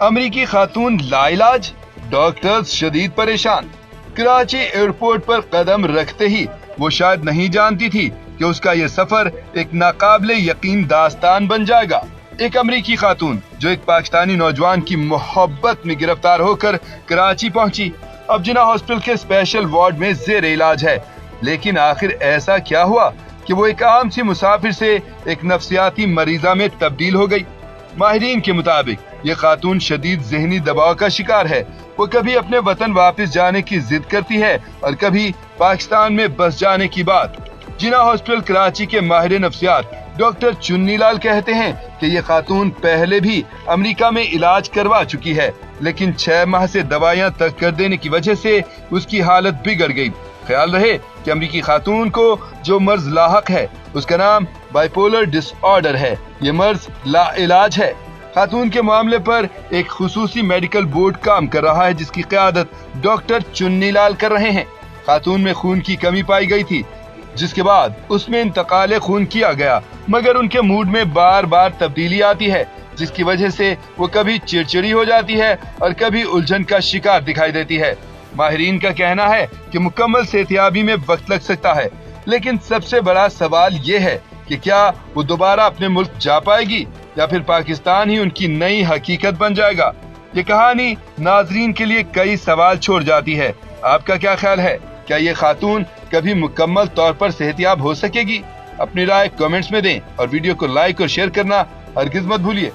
अमरीकी खातून लाइलाज, डॉक्टर्स शदीद परेशान। कराची एयरपोर्ट पर कदम रखते ही वो शायद नहीं जानती थी कि उसका ये सफर एक नाकाबिले यकीन दास्तान बन जाएगा। एक अमरीकी खातून जो एक पाकिस्तानी नौजवान की मोहब्बत में गिरफ्तार होकर कराची पहुंची, अब जिन्ना हॉस्पिटल के स्पेशल वार्ड में जेर इलाज है। लेकिन आखिर ऐसा क्या हुआ कि वो एक आम सी मुसाफिर से एक नफ्सियाती मरीजा में तब्दील हो गई। माहिरीन के मुताबिक ये खातून शदीद ज़हनी दबाव का शिकार है। वो कभी अपने वतन वापस जाने की जिद करती है और कभी पाकिस्तान में बस जाने की बात। जिन्ना हॉस्पिटल कराची के माहिर नफ्सियात डॉक्टर चुन्नी लाल कहते हैं कि ये खातून पहले भी अमेरिका में इलाज करवा चुकी है, लेकिन 6 माह से दवाइयां तक कर देने की वजह से उसकी हालत बिगड़ गई। ख्याल रहे कि अमरीकी खातून को जो मर्ज लाहक है उसका नाम बाइपोलर डिसऑर्डर है। ये मर्ज लाइलाज है। खातून के मामले पर एक खुसूसी मेडिकल बोर्ड काम कर रहा है जिसकी क़यादत डॉक्टर चुन्नी लाल कर रहे हैं। खातून में खून की कमी पाई गई थी, जिसके बाद उसमें इंतकाल खून किया गया, मगर उनके मूड में बार बार तब्दीली आती है, जिसकी वजह से वो कभी चिड़चिड़ी हो जाती है और कभी उलझन का शिकार दिखाई देती है। माहिरीन का कहना है कि मुकम्मल सेहतियाबी में वक्त लग सकता है, लेकिन सबसे बड़ा सवाल ये है कि क्या वो दोबारा अपने मुल्क जा पाएगी या फिर पाकिस्तान ही उनकी नई हकीकत बन जाएगा। ये कहानी नाजरीन के लिए कई सवाल छोड़ जाती है। आपका क्या ख्याल है? क्या ये खातून कभी मुकम्मल तौर पर सेहतियाब हो सकेगी? अपनी राय कमेंट्स में दें और वीडियो को लाइक और शेयर करना हरगिज मत भूलिए।